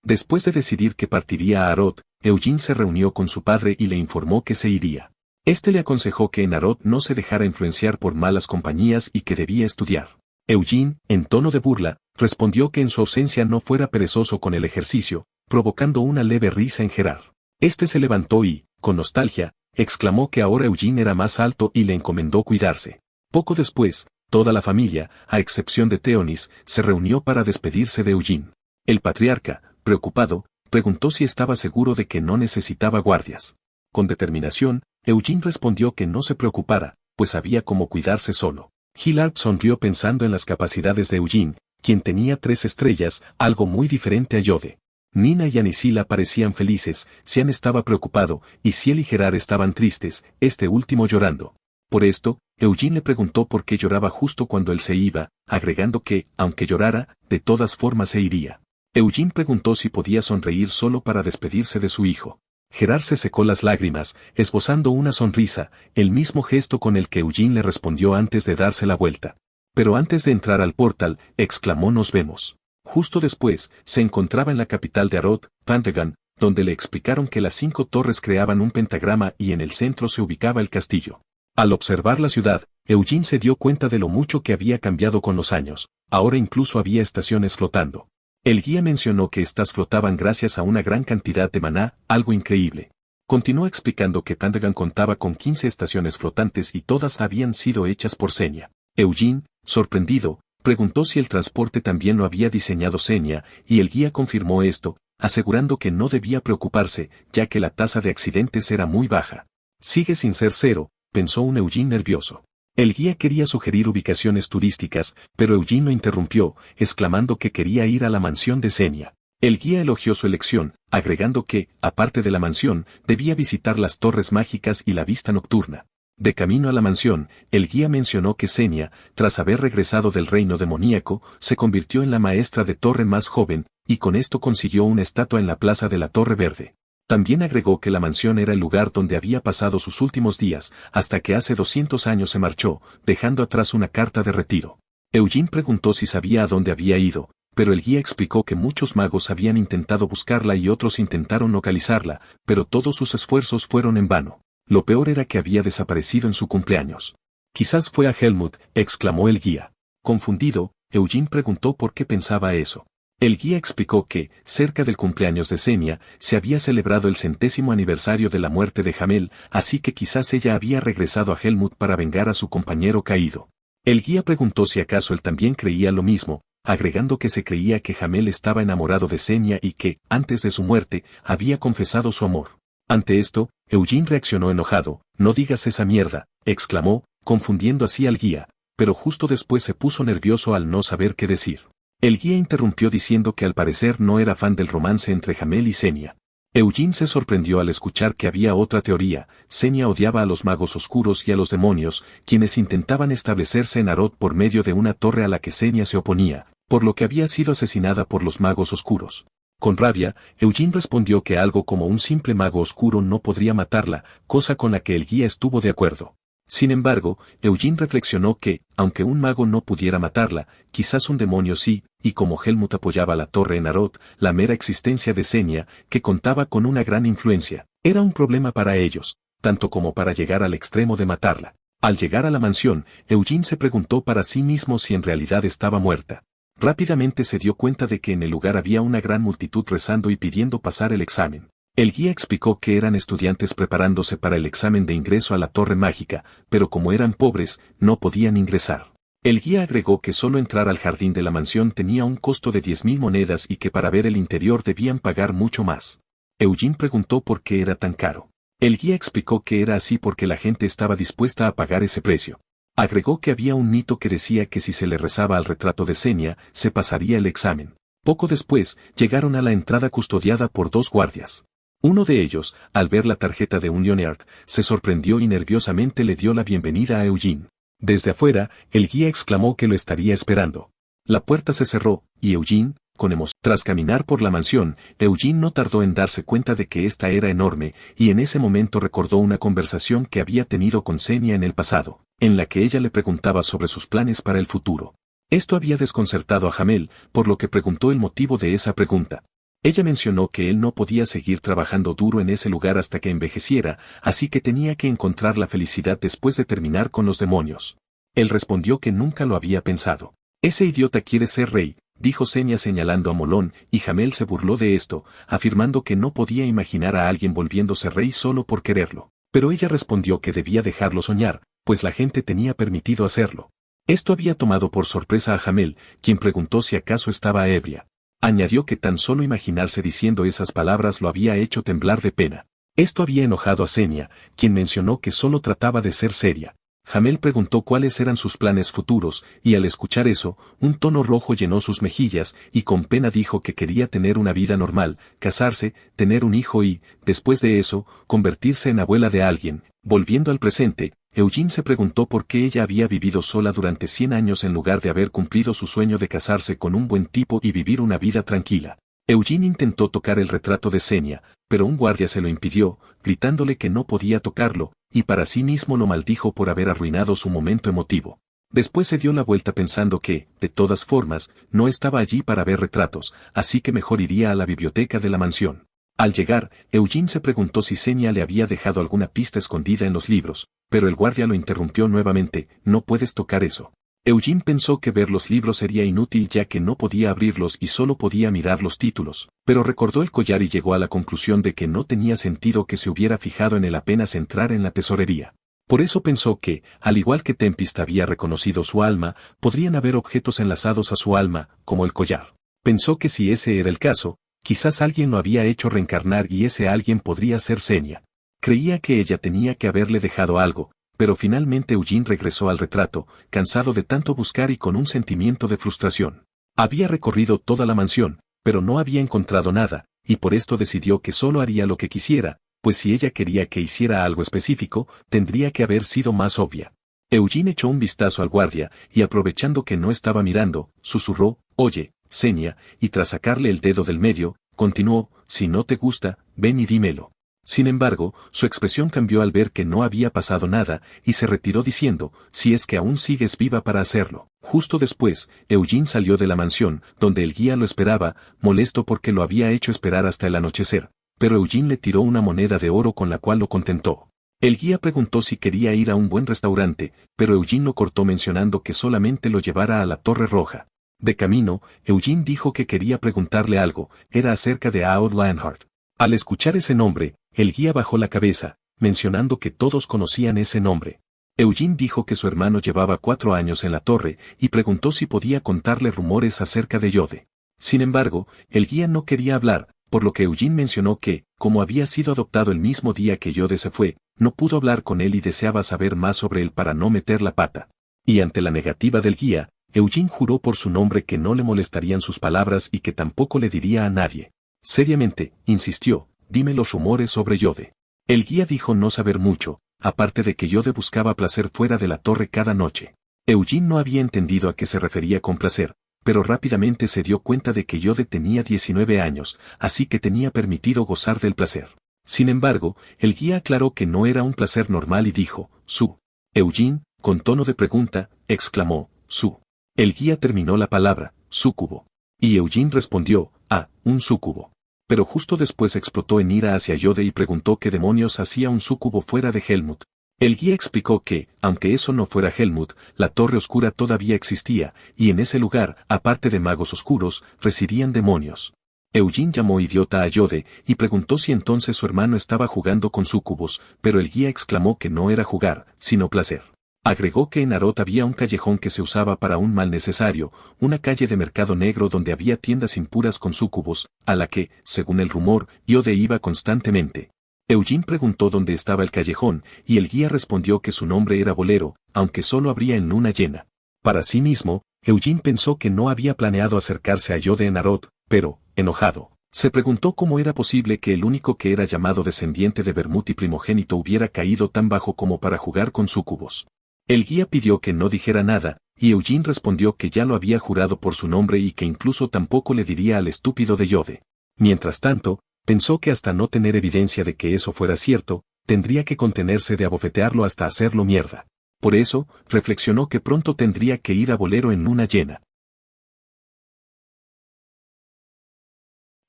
Después de decidir que partiría a Arod, Eugene se reunió con su padre y le informó que se iría. Este le aconsejó que en Arod no se dejara influenciar por malas compañías y que debía estudiar. Eugene, en tono de burla, respondió que en su ausencia no fuera perezoso con el ejercicio, provocando una leve risa en Gerard. Este se levantó y, con nostalgia, exclamó que ahora Eugene era más alto y le encomendó cuidarse. Poco después, toda la familia, a excepción de Theonis, se reunió para despedirse de Eugene. El patriarca, preocupado, preguntó si estaba seguro de que no necesitaba guardias. Con determinación, Eugene respondió que no se preocupara, pues sabía cómo cuidarse solo. Gillard sonrió pensando en las capacidades de Eugene, quien tenía 3 estrellas, algo muy diferente a Yode. Nina y Anisila parecían felices, Sean estaba preocupado, y Ciel y Gerard estaban tristes, este último llorando. Por esto, Eugene le preguntó por qué lloraba justo cuando él se iba, agregando que, aunque llorara, de todas formas se iría. Eugene preguntó si podía sonreír solo para despedirse de su hijo. Gerard se secó las lágrimas, esbozando una sonrisa, el mismo gesto con el que Eugene le respondió antes de darse la vuelta. Pero antes de entrar al portal, exclamó "Nos vemos". Justo después, se encontraba en la capital de Arod, Pantegan, donde le explicaron que las 5 torres creaban un pentagrama y en el centro se ubicaba el castillo. Al observar la ciudad, Eugene se dio cuenta de lo mucho que había cambiado con los años, ahora incluso había estaciones flotando. El guía mencionó que estas flotaban gracias a una gran cantidad de maná, algo increíble. Continuó explicando que Pantegan contaba con 15 estaciones flotantes y todas habían sido hechas por Senya. Eugene, sorprendido, preguntó si el transporte también lo había diseñado Senya, y el guía confirmó esto, asegurando que no debía preocuparse, ya que la tasa de accidentes era muy baja. Sigue sin ser cero, pensó un Eugene nervioso. El guía quería sugerir ubicaciones turísticas, pero Eugene lo interrumpió, exclamando que quería ir a la mansión de Senya. El guía elogió su elección, agregando que, aparte de la mansión, debía visitar las torres mágicas y la vista nocturna. De camino a la mansión, el guía mencionó que Senya, tras haber regresado del reino demoníaco, se convirtió en la maestra de torre más joven, y con esto consiguió una estatua en la plaza de la Torre Verde. También agregó que la mansión era el lugar donde había pasado sus últimos días, hasta que hace 200 años se marchó, dejando atrás una carta de retiro. Eugene preguntó si sabía a dónde había ido, pero el guía explicó que muchos magos habían intentado buscarla y otros intentaron localizarla, pero todos sus esfuerzos fueron en vano. Lo peor era que había desaparecido en su cumpleaños. Quizás fue a Helmut, exclamó el guía. Confundido, Eugene preguntó por qué pensaba eso. El guía explicó que, cerca del cumpleaños de Senya, se había celebrado el 100º aniversario de la muerte de Hamel, así que quizás ella había regresado a Helmut para vengar a su compañero caído. El guía preguntó si acaso él también creía lo mismo, agregando que se creía que Hamel estaba enamorado de Senya y que, antes de su muerte, había confesado su amor. Ante esto, Eugene reaccionó enojado. "No digas esa mierda", exclamó, confundiendo así al guía, pero justo después se puso nervioso al no saber qué decir. El guía interrumpió diciendo que al parecer no era fan del romance entre Hamel y Senya. Eugene se sorprendió al escuchar que había otra teoría. Senya odiaba a los magos oscuros y a los demonios, quienes intentaban establecerse en Arod por medio de una torre a la que Senya se oponía, por lo que había sido asesinada por los magos oscuros. Con rabia, Eugene respondió que algo como un simple mago oscuro no podría matarla, cosa con la que el guía estuvo de acuerdo. Sin embargo, Eugene reflexionó que, aunque un mago no pudiera matarla, quizás un demonio sí, y como Helmut apoyaba la torre en Arod, la mera existencia de Senya, que contaba con una gran influencia, era un problema para ellos, tanto como para llegar al extremo de matarla. Al llegar a la mansión, Eugene se preguntó para sí mismo si en realidad estaba muerta. Rápidamente se dio cuenta de que en el lugar había una gran multitud rezando y pidiendo pasar el examen. El guía explicó que eran estudiantes preparándose para el examen de ingreso a la Torre Mágica, pero como eran pobres, no podían ingresar. El guía agregó que solo entrar al jardín de la mansión tenía un costo de 10.000 monedas y que para ver el interior debían pagar mucho más. Eugene preguntó por qué era tan caro. El guía explicó que era así porque la gente estaba dispuesta a pagar ese precio. Agregó que había un mito que decía que si se le rezaba al retrato de Senya, se pasaría el examen. Poco después, llegaron a la entrada custodiada por 2 guardias. Uno de ellos, al ver la tarjeta de Unionard, se sorprendió y nerviosamente le dio la bienvenida a Eugene. Desde afuera, el guía exclamó que lo estaría esperando. La puerta se cerró, y Eugene, con emoción. Tras caminar por la mansión, Eugene no tardó en darse cuenta de que esta era enorme, y en ese momento recordó una conversación que había tenido con Senya en el pasado, en la que ella le preguntaba sobre sus planes para el futuro. Esto había desconcertado a Hamel, por lo que preguntó el motivo de esa pregunta. Ella mencionó que él no podía seguir trabajando duro en ese lugar hasta que envejeciera, así que tenía que encontrar la felicidad después de terminar con los demonios. Él respondió que nunca lo había pensado. Ese idiota quiere ser rey, dijo Senia señalando a Molón, y Jamel se burló de esto, afirmando que no podía imaginar a alguien volviéndose rey solo por quererlo. Pero ella respondió que debía dejarlo soñar, pues la gente tenía permitido hacerlo. Esto había tomado por sorpresa a Jamel, quien preguntó si acaso estaba ebria. Añadió que tan solo imaginarse diciendo esas palabras lo había hecho temblar de pena. Esto había enojado a Senia, quien mencionó que solo trataba de ser seria. Jamel preguntó cuáles eran sus planes futuros, y al escuchar eso, un tono rojo llenó sus mejillas, y con pena dijo que quería tener una vida normal, casarse, tener un hijo y, después de eso, convertirse en abuela de alguien. Volviendo al presente, Eugene se preguntó por qué ella había vivido sola durante 100 años en lugar de haber cumplido su sueño de casarse con un buen tipo y vivir una vida tranquila. Eugene intentó tocar el retrato de Senia, pero un guardia se lo impidió, gritándole que no podía tocarlo, y para sí mismo lo maldijo por haber arruinado su momento emotivo. Después se dio la vuelta pensando que, de todas formas, no estaba allí para ver retratos, así que mejor iría a la biblioteca de la mansión. Al llegar, Eugene se preguntó si Senia le había dejado alguna pista escondida en los libros, pero el guardia lo interrumpió nuevamente, no puedes tocar eso. Eugene pensó que ver los libros sería inútil ya que no podía abrirlos y solo podía mirar los títulos, pero recordó el collar y llegó a la conclusión de que no tenía sentido que se hubiera fijado en él apenas entrar en la tesorería. Por eso pensó que, al igual que Tempest había reconocido su alma, podrían haber objetos enlazados a su alma, como el collar. Pensó que si ese era el caso, quizás alguien lo había hecho reencarnar y ese alguien podría ser Senia. Creía que ella tenía que haberle dejado algo, pero finalmente Eugene regresó al retrato, cansado de tanto buscar y con un sentimiento de frustración. Había recorrido toda la mansión, pero no había encontrado nada, y por esto decidió que solo haría lo que quisiera, pues si ella quería que hiciera algo específico, tendría que haber sido más obvia. Eugene echó un vistazo al guardia, y aprovechando que no estaba mirando, susurró, «Oye, Senia», y tras sacarle el dedo del medio, continuó, «Si no te gusta, ven y dímelo». Sin embargo, su expresión cambió al ver que no había pasado nada, y se retiró diciendo, «Si es que aún sigues viva para hacerlo». Justo después, Eugene salió de la mansión, donde el guía lo esperaba, molesto porque lo había hecho esperar hasta el anochecer, pero Eugene le tiró una moneda de oro con la cual lo contentó. El guía preguntó si quería ir a un buen restaurante, pero Eugene lo cortó mencionando que solamente lo llevara a la Torre Roja. De camino, Eugene dijo que quería preguntarle algo, era acerca de Aod Lanhart. Al escuchar ese nombre, el guía bajó la cabeza, mencionando que todos conocían ese nombre. Eugene dijo que su hermano llevaba 4 años en la torre, y preguntó si podía contarle rumores acerca de Yode. Sin embargo, el guía no quería hablar, por lo que Eugene mencionó que, como había sido adoptado el mismo día que Yode se fue, no pudo hablar con él y deseaba saber más sobre él para no meter la pata. Y ante la negativa del guía, Eugene juró por su nombre que no le molestarían sus palabras y que tampoco le diría a nadie. Seriamente, insistió, «Dime los rumores sobre Yode». El guía dijo no saber mucho, aparte de que Yode buscaba placer fuera de la torre cada noche. Eugene no había entendido a qué se refería con placer, pero rápidamente se dio cuenta de que Yode tenía 19 años, así que tenía permitido gozar del placer. Sin embargo, el guía aclaró que no era un placer normal y dijo, «Su». Eugene, con tono de pregunta, exclamó, «Su». El guía terminó la palabra, «súcubo». Y Eugene respondió, «Ah, un súcubo». Pero justo después explotó en ira hacia Yode y preguntó qué demonios hacía un súcubo fuera de Helmut. El guía explicó que, aunque eso no fuera Helmut, la Torre Oscura todavía existía, y en ese lugar, aparte de magos oscuros, residían demonios. Eugene llamó idiota a Yode, y preguntó si entonces su hermano estaba jugando con súcubos, pero el guía exclamó que no era jugar, sino placer. Agregó que en Arot había un callejón que se usaba para un mal necesario, una calle de mercado negro donde había tiendas impuras con súcubos, a la que, según el rumor, Yode iba constantemente. Eugene preguntó dónde estaba el callejón, y el guía respondió que su nombre era Bolero, aunque solo abría en luna llena. Para sí mismo, Eugene pensó que no había planeado acercarse a Yode en Arot, pero, enojado, se preguntó cómo era posible que el único que era llamado descendiente de Vermut y primogénito hubiera caído tan bajo como para jugar con súcubos. El guía pidió que no dijera nada, y Eugene respondió que ya lo había jurado por su nombre y que incluso tampoco le diría al estúpido de Yode. Mientras tanto, pensó que hasta no tener evidencia de que eso fuera cierto, tendría que contenerse de abofetearlo hasta hacerlo mierda. Por eso, reflexionó que pronto tendría que ir a Bolero en luna llena.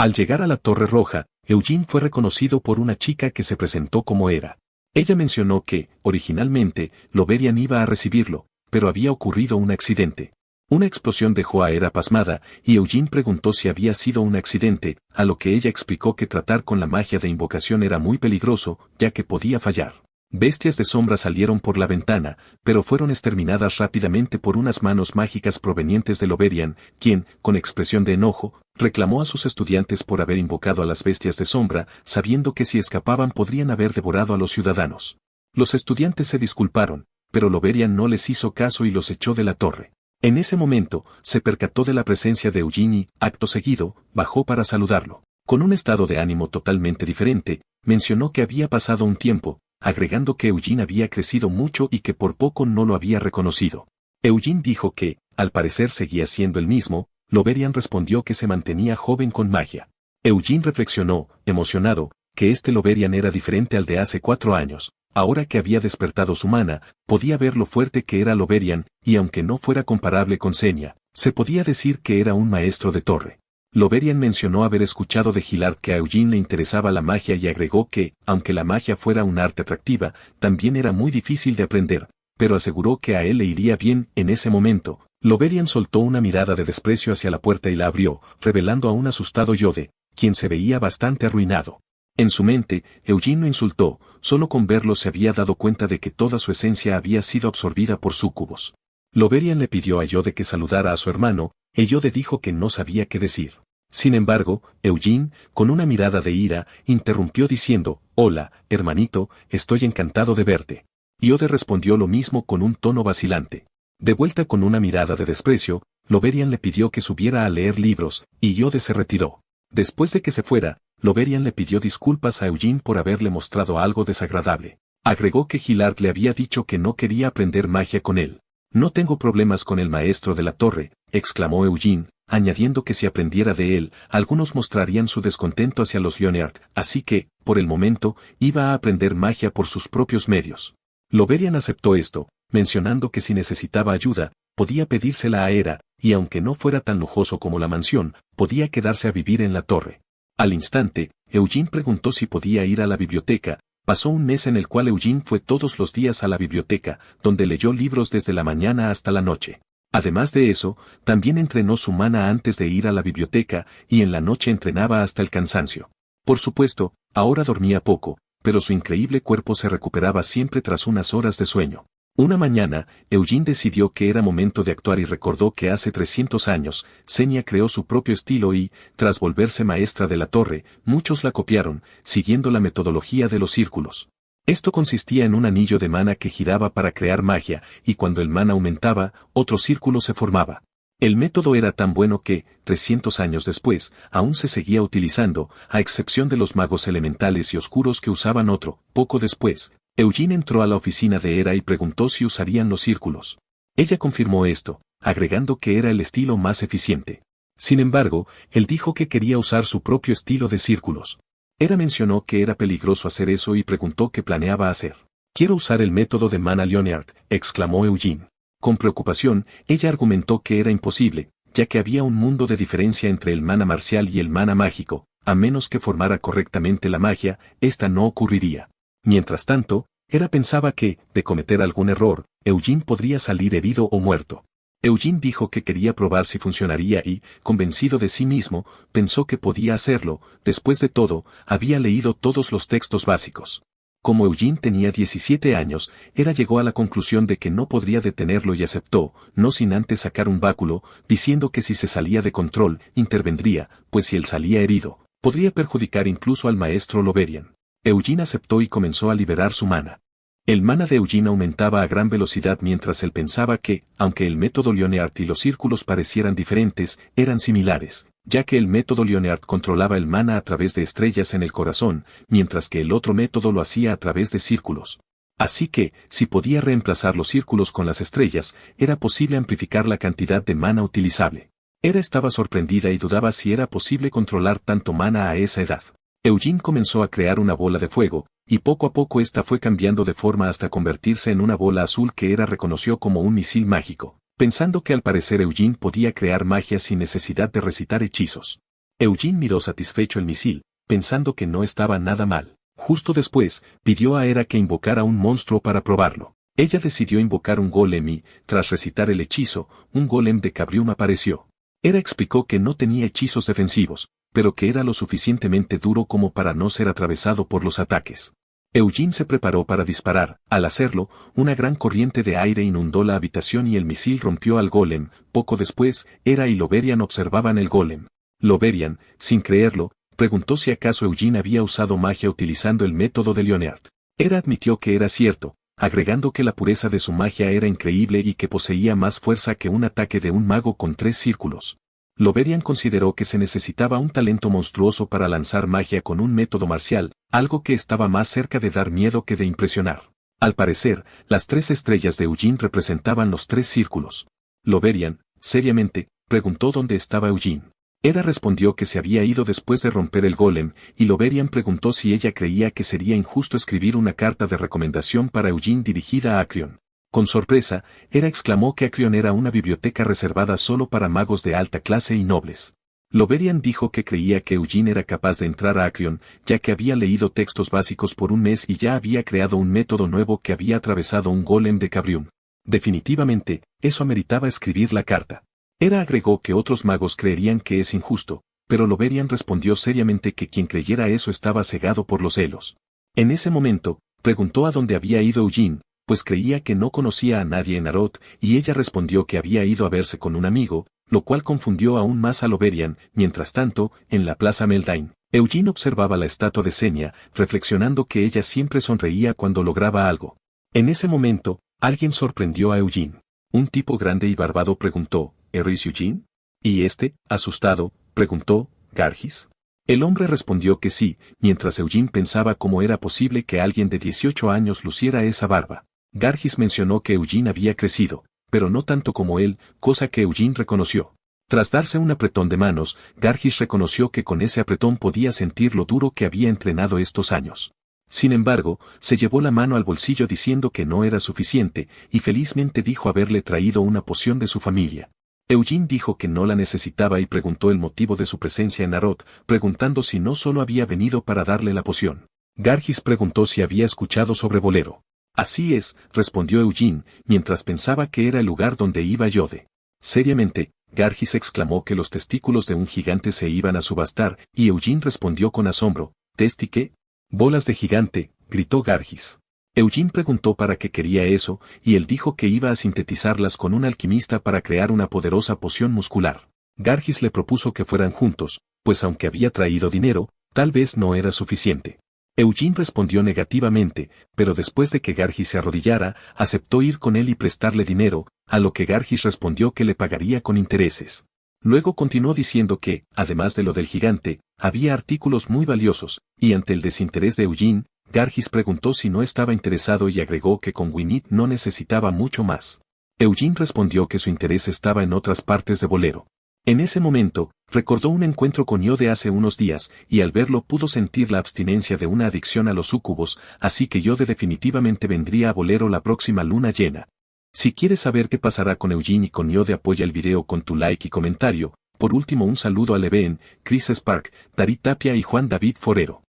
Al llegar a la Torre Roja, Eugene fue reconocido por una chica que se presentó como era. Ella mencionó que, originalmente, Loverian iba a recibirlo, pero había ocurrido un accidente. Una explosión dejó a Hera pasmada, y Eugene preguntó si había sido un accidente, a lo que ella explicó que tratar con la magia de invocación era muy peligroso, ya que podía fallar. Bestias de sombra salieron por la ventana, pero fueron exterminadas rápidamente por unas manos mágicas provenientes de Loverian, quien, con expresión de enojo, reclamó a sus estudiantes por haber invocado a las bestias de sombra, sabiendo que si escapaban podrían haber devorado a los ciudadanos. Los estudiantes se disculparon, pero Loverian no les hizo caso y los echó de la torre. En ese momento, se percató de la presencia de Eugene y, acto seguido, bajó para saludarlo. Con un estado de ánimo totalmente diferente, mencionó que había pasado un tiempo, agregando que Eugene había crecido mucho y que por poco no lo había reconocido. Eugene dijo que, al parecer seguía siendo el mismo. Loverian respondió que se mantenía joven con magia. Eugene reflexionó, emocionado, que este Loverian era diferente al de hace 4 años. Ahora que había despertado su mana, podía ver lo fuerte que era Loverian, y aunque no fuera comparable con Xenia, se podía decir que era un maestro de torre. Loverian mencionó haber escuchado de Gilard que a Eugene le interesaba la magia y agregó que, aunque la magia fuera un arte atractiva, también era muy difícil de aprender, pero aseguró que a él le iría bien. En ese momento, Loverian soltó una mirada de desprecio hacia la puerta y la abrió, revelando a un asustado Yode, quien se veía bastante arruinado. En su mente, Eugene lo insultó, solo con verlo se había dado cuenta de que toda su esencia había sido absorbida por súcubos. Loverian le pidió a Yode que saludara a su hermano, y Yode dijo que no sabía qué decir. Sin embargo, Eugene, con una mirada de ira, interrumpió diciendo, «Hola, hermanito, estoy encantado de verte». Yode respondió lo mismo con un tono vacilante. De vuelta con una mirada de desprecio, Loverian le pidió que subiera a leer libros, y Yode se retiró. Después de que se fuera, Loverian le pidió disculpas a Eugene por haberle mostrado algo desagradable. Agregó que Gilard le había dicho que no quería aprender magia con él. «No tengo problemas con el maestro de la torre», exclamó Eugene, añadiendo que si aprendiera de él, algunos mostrarían su descontento hacia los Leonard, así que, por el momento, iba a aprender magia por sus propios medios. Loverian aceptó esto, mencionando que si necesitaba ayuda, podía pedírsela a Hera, y aunque no fuera tan lujoso como la mansión, podía quedarse a vivir en la torre. Al instante, Eugene preguntó si podía ir a la biblioteca. Pasó un mes en el cual Eugene fue todos los días a la biblioteca, donde leyó libros desde la mañana hasta la noche. Además de eso, también entrenó su mana antes de ir a la biblioteca, y en la noche entrenaba hasta el cansancio. Por supuesto, ahora dormía poco, pero su increíble cuerpo se recuperaba siempre tras unas horas de sueño. Una mañana, Eugene decidió que era momento de actuar y recordó que hace 300 años, Xenia creó su propio estilo y, tras volverse maestra de la torre, muchos la copiaron, siguiendo la metodología de los círculos. Esto consistía en un anillo de mana que giraba para crear magia, y cuando el mana aumentaba, otro círculo se formaba. El método era tan bueno que, 300 años después, aún se seguía utilizando, a excepción de los magos elementales y oscuros que usaban otro. Poco después, Eugene entró a la oficina de Hera y preguntó si usarían los círculos. Ella confirmó esto, agregando que era el estilo más eficiente. Sin embargo, él dijo que quería usar su propio estilo de círculos. Hera mencionó que era peligroso hacer eso y preguntó qué planeaba hacer. «Quiero usar el método de Mana Leonard», exclamó Eugene. Con preocupación, ella argumentó que era imposible, ya que había un mundo de diferencia entre el mana marcial y el mana mágico. A menos que formara correctamente la magia, esta no ocurriría. Mientras tanto, Hera pensaba que, de cometer algún error, Eugene podría salir herido o muerto. Eugene dijo que quería probar si funcionaría y, convencido de sí mismo, pensó que podía hacerlo. Después de todo, había leído todos los textos básicos. Como Eugene tenía 17 años, Hera llegó a la conclusión de que no podría detenerlo y aceptó, no sin antes sacar un báculo, diciendo que si se salía de control, intervendría, pues si él salía herido, podría perjudicar incluso al maestro Loverian. Eugene aceptó y comenzó a liberar su mana. El mana de Eugene aumentaba a gran velocidad mientras él pensaba que, aunque el método Leonard y los círculos parecieran diferentes, eran similares, ya que el método Leonard controlaba el mana a través de estrellas en el corazón, mientras que el otro método lo hacía a través de círculos. Así que, si podía reemplazar los círculos con las estrellas, era posible amplificar la cantidad de mana utilizable. Hera estaba sorprendida y dudaba si era posible controlar tanto mana a esa edad. Eugene comenzó a crear una bola de fuego, y poco a poco esta fue cambiando de forma hasta convertirse en una bola azul que Hera reconoció como un misil mágico, pensando que al parecer Eugene podía crear magia sin necesidad de recitar hechizos. Eugene miró satisfecho el misil, pensando que no estaba nada mal. Justo después, pidió a Hera que invocara un monstruo para probarlo. Ella decidió invocar un golem y, tras recitar el hechizo, un golem de Cabrium apareció. Hera explicó que no tenía hechizos defensivos, pero que era lo suficientemente duro como para no ser atravesado por los ataques. Eugene se preparó para disparar. Al hacerlo, una gran corriente de aire inundó la habitación y el misil rompió al golem. Poco después, Hera y Loverian observaban el golem. Loverian, sin creerlo, preguntó si acaso Eugene había usado magia utilizando el método de Leonard. Hera admitió que era cierto, agregando que la pureza de su magia era increíble y que poseía más fuerza que un ataque de un mago con 3 círculos. Loverian consideró que se necesitaba un talento monstruoso para lanzar magia con un método marcial, algo que estaba más cerca de dar miedo que de impresionar. Al parecer, las 3 estrellas de Eugene representaban los 3 círculos. Loverian, seriamente, preguntó dónde estaba Eugene. Hera respondió que se había ido después de romper el golem, y Loverian preguntó si ella creía que sería injusto escribir una carta de recomendación para Eugene dirigida a Acreon. Con sorpresa, Hera exclamó que Acreon era una biblioteca reservada solo para magos de alta clase y nobles. Loverian dijo que creía que Eugene era capaz de entrar a Acreon, ya que había leído textos básicos por un mes y ya había creado un método nuevo que había atravesado un golem de Cabrium. Definitivamente, eso ameritaba escribir la carta. Hera agregó que otros magos creerían que es injusto, pero Loverian respondió seriamente que quien creyera eso estaba cegado por los celos. En ese momento, preguntó a dónde había ido Eugene, pues creía que no conocía a nadie en Arot, y ella respondió que había ido a verse con un amigo, lo cual confundió aún más a Loverian. Mientras tanto, en la plaza Meldain, Eugene observaba la estatua de Senia, reflexionando que ella siempre sonreía cuando lograba algo. En ese momento, alguien sorprendió a Eugene. Un tipo grande y barbado preguntó, ¿Eres Eugene? Y este, asustado, preguntó, ¿Gargis? El hombre respondió que sí, mientras Eugene pensaba cómo era posible que alguien de 18 años luciera esa barba. Gargis mencionó que Eugene había crecido, pero no tanto como él, cosa que Eugene reconoció. Tras darse un apretón de manos, Gargis reconoció que con ese apretón podía sentir lo duro que había entrenado estos años. Sin embargo, se llevó la mano al bolsillo diciendo que no era suficiente, y felizmente dijo haberle traído una poción de su familia. Eugene dijo que no la necesitaba y preguntó el motivo de su presencia en Arot, preguntando si no solo había venido para darle la poción. Gargis preguntó si había escuchado sobre Bolero. Así es, respondió Eugene, mientras pensaba que era el lugar donde iba Yode. Seriamente, Gargis exclamó que los testículos de un gigante se iban a subastar, y Eugene respondió con asombro, ¿Testi qué? Bolas de gigante, gritó Gargis. Eugene preguntó para qué quería eso, y él dijo que iba a sintetizarlas con un alquimista para crear una poderosa poción muscular. Gargis le propuso que fueran juntos, pues aunque había traído dinero, tal vez no era suficiente. Eugene respondió negativamente, pero después de que Gargis se arrodillara, aceptó ir con él y prestarle dinero, a lo que Gargis respondió que le pagaría con intereses. Luego continuó diciendo que, además de lo del gigante, había artículos muy valiosos, y ante el desinterés de Eugene, Gargis preguntó si no estaba interesado y agregó que con Gwyneth no necesitaba mucho más. Eugene respondió que su interés estaba en otras partes de Bolero. En ese momento, recordó un encuentro con Yode hace unos días, y al verlo pudo sentir la abstinencia de una adicción a los súcubos, así que Yode definitivamente vendría a Bolero la próxima luna llena. Si quieres saber qué pasará con Eugene y con Yode, apoya el video con tu like y comentario. Por último, un saludo a Leven, Chris Spark, Darí Tapia y Juan David Forero.